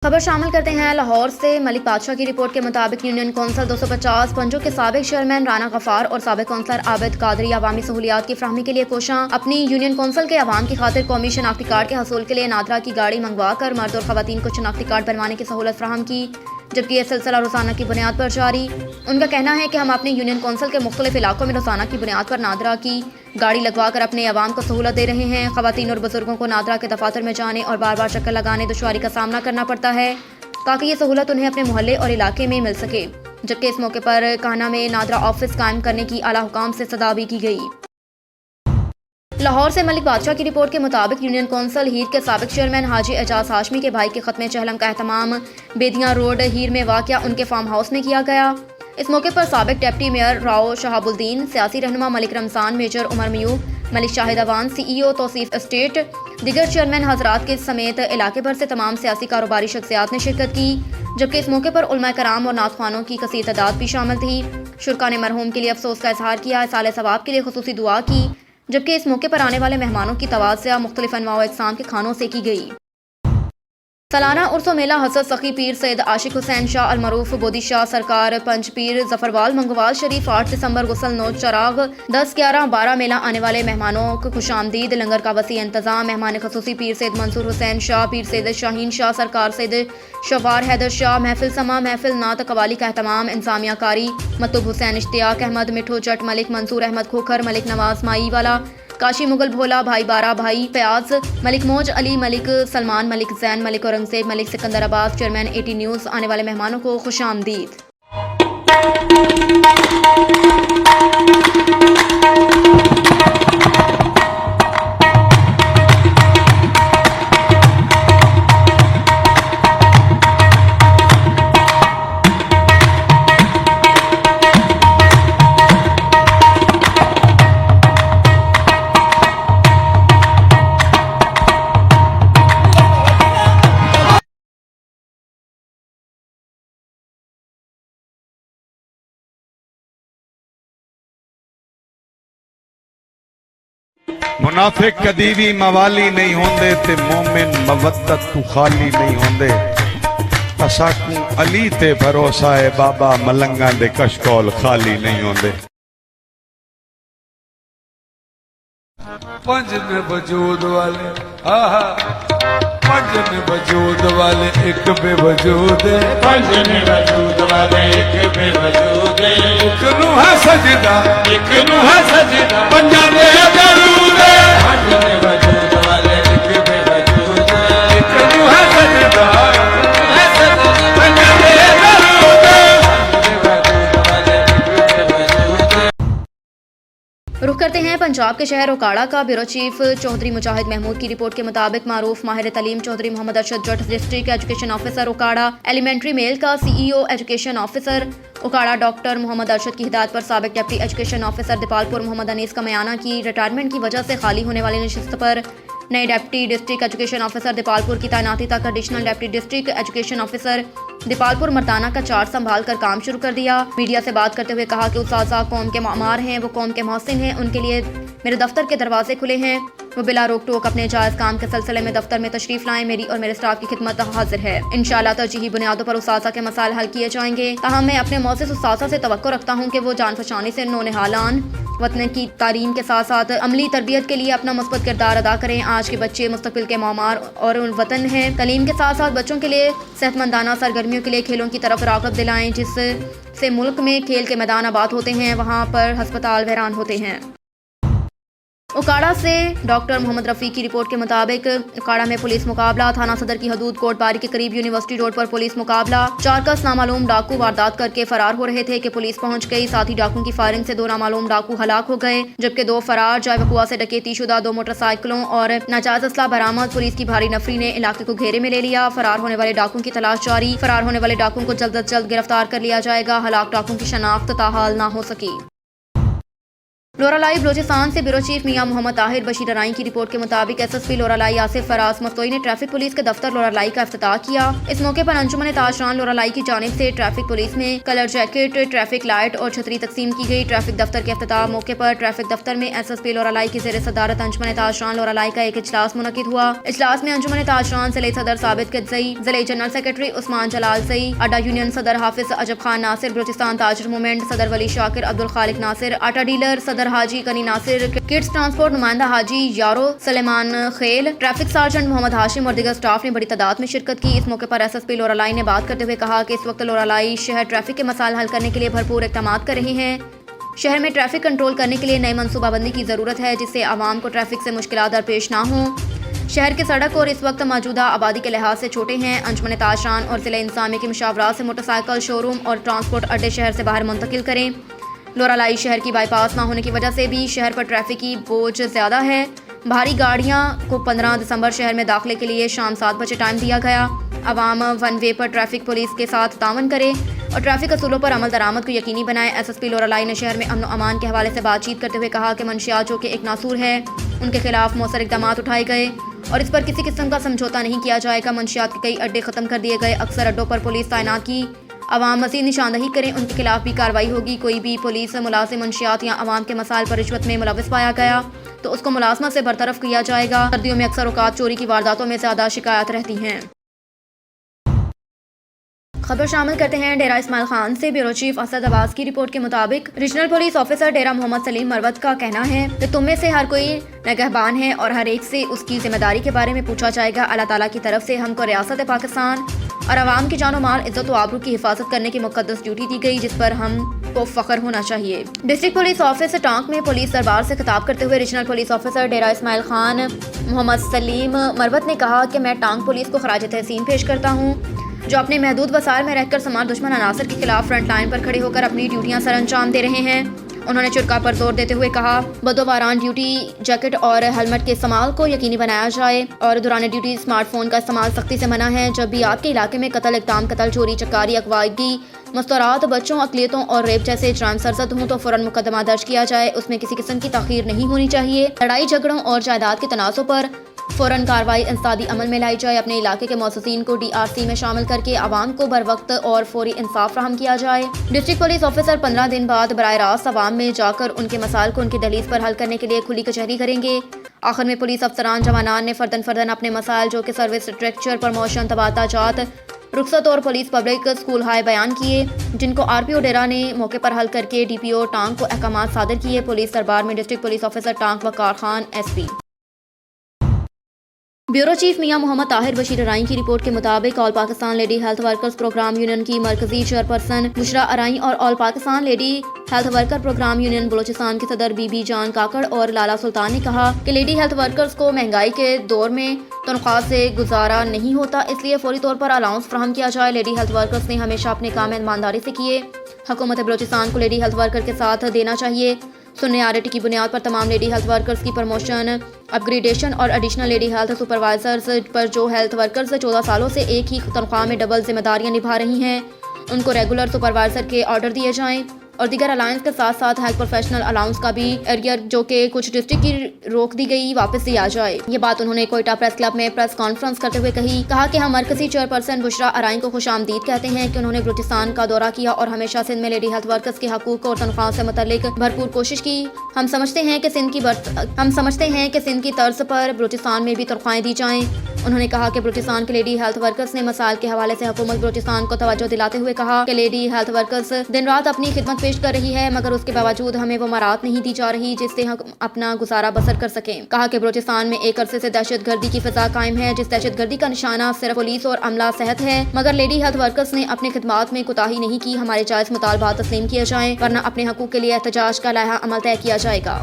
खबर शामिल करते हैं लाहौर से। मलिक बादशाह की रिपोर्ट के मुताबिक यूनियन कौंसिल 250 पंजों के साबिक चेयरमैन राना गफार और साबिक कौंसलर आबिद कादरी अवामी सहूलियात की फराहमी के लिए कोशां। अपनी यूनियन कौंसिल के अवाम की खातिर कौमी शनाख्ती कार्ड के हसूल के लिए नादरा की गाड़ी मंगवा कर मर्द और खवातीन को शनाख्ती कार्ड बनवाने की सहूलत फराहम की, जबकि यह सिलसिला रोजाना की बुनियाद पर जारी। उनका कहना है कि हम अपनी यूनियन कौंसिल के मुख्तलिफ इलाकों में रोजाना की बुनियाद पर नादरा की गाड़ी लगवा कर अपने अवाम को सहूलत दे रहे हैं। खवातीन और बुजुर्गों को नादरा के दफातर में जाने और बार बार चक्कर लगाने दुश्वारी का सामना करना पड़ता है ताकि ये सहूलत उन्हें अपने मोहल्ले और इलाके में मिल सके, जबकि इस मौके पर कान्हा में नादरा ऑफिस कायम करने की आला हुकाम से सदा भी की गई। लाहौर से मलिक बादशाह की रिपोर्ट के मुताबिक यूनियन कौंसिल हीर के साबिक चेयरमैन हाजी एजाज हाशमी के भाई के खत्म चहलम का एहतमाम बेदियां रोड हीर में वाक़या उनके फार्म हाउस में किया गया। इस मौके पर साबिक डिप्टी मेयर राव शहाबुद्दीन, सियासी रहनुमा Malik Ramzan, major Umar Ayub, Malik Shahid Awan, CEO Tauseef estate, दिगर चेयरमैन हजरात के समेत इलाके भर से तमाम सियासी कारोबारी शख्सियात ने शिरकत की, जबकि इस मौके पर उलमा कराम और नातखानों की कसीर तादाद भी शामिल थी। शुरका ने मरहूम के लिए अफसोस का इजहार किया, साले सवाब के लिए खुसूसी दुआ की, जबकि इस मौके पर आने वाले मेहमानों की तवाज़िया मुख्तलिफ अनवाओ इक़साम के खानों से की गई। सालाना उर्सो मेला हज़रत सखी पीर सैयद आशिक हुसैन शाह अलमरूफ बोदी शाह सरकार पंच पीर जफरवाल मंगवाल शरीफ 8 दिसंबर गुसल नोच चराग 10, 11, 12 मेला आने वाले मेहमानों को खुशामदीद, लंगर का वसी इंतजाम। मेहमान खसूसी पीर सैयद मंसूर हुसैन शाह, पीर सैयद शाहीन शाह सरकार सैयद शवार हैदर शाह, महफिल समा, महफिल नात कवाली का एहतमाम, इंसामिया कारी मतुब हुसैन, इश्तियाक अहमद, मिठो चट, मलिक मंसूर अहमद खोखर, मलिक नवाज माई वाला, काशी मुगल भोला, भाई बारा, भाई फयाज, मलिक मौज अली, मलिक सलमान, मलिक जैन, मलिक औरंगजेब, मलिक सिकंदर अब्बास, चेयरमैन 80 न्यूज़। आने वाले मेहमानों को खुशामदीद। मुनाफिक कदी भी मवाली नहीं होंदे ते मोमिन मवद्दत तू खाली नहीं होंदे। असाकू अली ते भरोसा है बाबा मलंगा दे कशकोल खाली नहीं होंदे। पंज में वजूद वाले आहा, पंज में वजूद वाले एक बेवजूद है, पंज में वजूद वाले एक बेवजूद है, एक नू है सजदा, एक नू है सजदा, पंजा दे दरूद है। पंज में वजूद वाले एक बेवजूद है, एक नू है सजदा, है सजदा, पंजा दे दरूद है। वजूद वाले एक बेवजूद है। रुख करते हैं पंजाब के शहर ओकाड़ा का। ब्यूरो चीफ चौधरी मुजाहिद महमूद की रिपोर्ट के मुताबिक मारूफ माहिर तलीम Chaudhry Mohammad Arshad Jat, district education officer Okara, elementary male का CEO education officer Okara, doctor Mohammad Arshad की हिदायत पर साबिक deputy education officer Depalpur Mohammad Anees का मयाना की रिटायरमेंट की वजह से खाली होने वाली नशिस्त पर नए deputy district education officer Depalpur की तैनाती तक additional deputy district education officer Depalpur मर्दाना का चार्ज संभाल कर काम शुरू कर दिया। मीडिया से बात करते हुए कहा कि उस्ताज़ा कौम के मामार हैं, वो कौम के मोहसिन हैं, उनके लिए मेरे दफ्तर के दरवाजे खुले हैं, वो बिला रोक टोक अपने जायज़ काम के सिलसिले में दफ्तर में तशरीफ लाएं। मेरी और मेरे स्टाफ की खिदमत हाजिर है। इंशाअल्लाह तरजीही बुनियादों पर उस्ताज़ा के मसाइल हल किए जाएंगे। ताहम मैं अपने मौसिस उस्ताज़ा से तवक्को रखता हूँ कि वो जान फशानी से नौनिहालान वतन की तालीम के साथ साथ अमली तरबियत के लिए अपना मुस्बत किरदार अदा करें। आज के बच्चे मुस्तकबिल के मामार और वतन हैं। तालीम के साथ साथ बच्चों के लिए सेहतमंदाना सरगर्मियों के लिए खेलों की तरफ राग़ब दिलाएं, जिससे मुल्क में खेल के मैदान आबाद होते हैं, वहाँ पर हस्पताल वैरान होते हैं। ओकाड़ा से डॉक्टर मोहम्मद रफ़ी की रिपोर्ट के मुताबिक ओकाड़ा में पुलिस मुकाबला। थाना सदर की हदूद कोटबारी के करीब यूनिवर्सिटी रोड पर पुलिस मुकाबला। 4 कस नामालूम डाकू वारदात करके फरार हो रहे थे कि पुलिस पहुंच गई। साथ ही डाकू की फायरिंग से 2 नामालूम डाकू हलाक हो गए, जबकि 2 फरार। जाय वकुआ से डकैती शुदा 2 मोटरसाइकिलों और नाजायज असला बरामद। पुलिस की भारी नफरी ने इलाके को घेरे में ले लिया। फरार होने वाले डाकू की तलाश जारी। फरार होने वाले डाकू को जल्द अज जल्द गिरफ्तार कर लिया जाएगा। हलाक डाकू की शनाख्त ताहाल ना हो सकी। लोरालाई बलोचिस्तान से ब्यूरो चीफ मियां मोहम्मद ताहिर बशीर अराई की रिपोर्ट के मुताबिक एसएसपी लोरालाई आसिफ फराज मस्तोई ने ट्रैफिक पुलिस के दफ्तर लोरालाई का इफ्तिताह किया। इस मौके पर अंजुमन ताजरान लोरालाई की जानिब से ट्रैफिक पुलिस में कलर जैकेट, ट्रैफिक लाइट और छतरी तकसीम की गई। ट्रैफिक दफ्तर के इफ्तिताह मौके पर ट्रैफिक दफ्तर में एसएसपी लोरालाई की ज़ेर सदारत अंजुमन ताजरान लोरालाई का एक इजलास मुनक्किद हुआ। इजलास में अंजुमन ताजरान ज़िले सदर साबित किदज़ई, ज़िले जनरल सेक्रेटरी उस्मान जलाल ज़ई, अड्डा यूनियन सदर हाफिज अजब खान नासिर, बलोचिस्तान ताजर मूवमेंट सदर वली शाकिर अब्दुल खालिक नासिर, आटा डीलर सदर हाजी कनी नासिर, किड्स ट्रांसपोर्ट नुमाइंदा हाजी यारो सलेमान खेल, ट्रैफिक सार्जेंट मोहम्मद हाशिम और दीगर स्टाफ ने बड़ी तादाद में शिरकत की। इस मौके पर एसएसपी लोरालाई ने बात करते हुए कहा कि इस वक्त लोरालाई शहर ट्रैफिक के मसाइल हल करने के लिए भरपूर इक़दाम कर रहे हैं। शहर में ट्रैफिक कंट्रोल करने के लिए नई मनसूबाबंदी की ज़रूरत है जिससे आवाम को ट्रैफिक से मुश्किलात दरपेश ना हों। शहर के सड़क और इस वक्त मौजूदा आबादी के लिहाज से छोटे हैं। अंजुमन ताजरान और ज़िले इंतज़ामिया की मुशावरात से मोटरसाइकिल शोरूम और ट्रांसपोर्ट अड्डे शहर से बाहर मुंतकिल करें। लोरालाई शहर की बाईपास ना होने की वजह से भी शहर पर ट्रैफिक की बोझ ज़्यादा है। भारी गाड़ियां को 15 दिसंबर शहर में दाखिले के लिए शाम 7 बजे टाइम दिया गया। अवाम वन वे पर ट्रैफिक पुलिस के साथ तावन करे और ट्रैफिक असूलों पर अमल दरामद को यकीनी बनाए। एसएसपी लोरालाई ने शहर में अमन व अमान के हवाले से बातचीत करते हुए कहा कि मंशियात जो कि एक नासूर है उनके खिलाफ मौसर इक़दाम उठाए गए और इस पर किसी किस्म का समझौता नहीं किया जाएगा। मंशियात के कई अड्डे ख़त्म कर दिए गए। अक्सर अड्डों पर पुलिस तैनात की। अवाम मज़ीद निशानदही करें, उनके खिलाफ भी कार्रवाई होगी। कोई भी पुलिस मुलाजिम मंशियात या अवाम के मसाइल पर रिश्वत में मुलविस पाया गया तो उसको मुलाजमत से बरतरफ किया जाएगा। सर्दियों में अक्सर औकात चोरी की वारदातों में ज़्यादा शिकायत रहती हैं। खबर शामिल करते हैं डेरा इस्माइल खान से। ब्यूरो चीफ असद अब्बास की रिपोर्ट के मुताबिक रीजनल पुलिस ऑफिसर डेरा मोहम्मद सलीम मरवत का कहना है कि तुम में से हर कोई निगहबान है और हर एक से उसकी जिम्मेदारी के बारे में पूछा जाएगा। अल्लाह ताला की तरफ से हमको रियासत पाकिस्तान और आवाम की जानो माल, इज्जत व आबरू की हिफाजत करने की मुकद्दस ड्यूटी दी गई जिस पर हमको फख्र होना चाहिए। डिस्ट्रिक्ट पुलिस ऑफिस टांक में पुलिस दरबार से खिताब करते हुए रीजनल पुलिस ऑफिसर डेरा इस्माइल खान मोहम्मद सलीम मरवत ने कहा कि मैं टांक पुलिस को खराज तहसीन पेश करता हूँ जो अपने महदूद वसाइल में रहकर समार दुश्मन अनासर के खिलाफ फ्रंट लाइन पर खड़े होकर अपनी ड्यूटियां सर अंजाम दे रहे हैं। उन्होंने चुरका पर जोर देते हुए कहा बदोवारान ड्यूटी जैकेट और हेलमेट के इस्तेमाल को यकीनी बनाया जाए और दौरान ड्यूटी स्मार्टफोन का इस्तेमाल सख्ती से मना है। जब भी आपके इलाके में कत्ल, इक़दाम, कत्ल, चोरी, चकारी, अगवागी, मुस्तरात, बच्चों, अक़लियतों और रेप जैसे जुर्म सरजद हों तो फ़ौरन मुकदमा दर्ज किया जाए। उसमें किसी किस्म की तख़ीर नहीं होनी चाहिए। लड़ाई झगड़ों और जायदाद के तनाज़ों पर फ़ौरन कार्रवाई इंसदादी अमल में लाई जाए। अपने इलाके के मौसूसीन को DRC में शामिल करके आवाम को बर वक्त और फौरी इंसाफ फराहम किया जाए। डिस्ट्रिक्ट पुलिस ऑफिसर 15 दिन बाद बराह रास्त आवाम में जाकर उनके मसाइल को उनकी दहलीज पर हल करने के लिए खुली कचहरी करेंगे। आखिर में पुलिस अफसरान जवानान ने फर्दन अपने मसाइल जो कि सर्विस स्ट्रक्चर, प्रमोशन, तबादला जात, रुखसत और पुलिस पब्लिक स्कूल हाई बयान किए जिनको RPO डेरा ने मौके पर हल करके DPO टांक को अहकाम सादर किए। पुलिस दरबार में district police officer Tank Waqar Khan SP। Bureau chief Mian Mohammad Tahir Bashir Arain की रिपोर्ट के मुताबिक all Pakistan lady health workers programme union की मरकजी चेयरपर्सन बुशरा अराई और all Pakistan lady health worker programme union Balochistan के सदर बीबी जान काकड़ और लाला सुल्तान ने कहा कि लेडी हेल्थ वर्कर्स को महंगाई के दौर में तनख्वाह से गुजारा नहीं होता, इसलिए फौरी तौर पर अलाउंस फराहम किया जाए। लेडी हेल्थ वर्कर्स ने हमेशा अपने काम ईमानदारी से किए। हुकूमत बलोचिस्तान को लेडी हेल्थ वर्कर के साथ देना चाहिए। सीनियरिटी की बुनियाद पर तमाम लेडी हेल्थ वर्कर्स की प्रमोशन, अपग्रेडेशन और एडिशनल लेडी हेल्थ सुपरवाइजर्स पर जो हेल्थ वर्कर्स 14 सालों से एक ही तनख्वाह में डबल जिम्मेदारियां निभा रही हैं उनको रेगुलर सुपरवाइजर के ऑर्डर दिए जाएं और दीगर अलाउंस के साथ साथ हेल्थ प्रोफेशनल अलाउंस का भी एरियर जो कि कुछ डिस्ट्रिक्ट की रोक दी गई वापस दिया जाए। ये बात उन्होंने कोयटा प्रेस क्लब में प्रेस कॉन्फ्रेंस करते हुए कहा कि हम मरकजी चेयरपर्सन बुशरा अराई को खुशामदीद कहते हैं कि उन्होंने बलूचिस्तान का दौरा किया और हमेशा सिंध में लेडी हेल्थ वर्कर्स के हकूक और तनख्वाह से मुतल्लिक भरपूर कोशिश की। हम समझते हैं कि सिंध की तर्ज पर बलूचिस्तान में भी तनख्वाहें दी जाएं। उन्होंने कहा कि बलूचिस्तान के लेडी हेल्थ वर्कर्स ने मसाइल के हवाले से हुकूमत बलूचिस्तान को तवज्जो दिलाते हुए कहा कि लेडी हेल्थ वर्कर्स दिन रात अपनी खिदमत पेश कर रही है मगर उसके बावजूद हमें वो मराहत नहीं दी जा रही जिससे हम अपना गुजारा बसर कर सकें। कहा कि बलूचिस्तान में एक अरसे से दहशत गर्दी की फिजा कायम है जिस दहशत गर्दी का निशाना सिर्फ पुलिस और अमला सेहत है मगर लेडी हेल्थ वर्कर्स ने अपनी खिदमत में कोताही नहीं की। हमारे जायज मुतालबात तस्लीम किए जाएं वरना अपने हकूक के लिए एहतजाज का लाहा अमल तय किया जाएगा।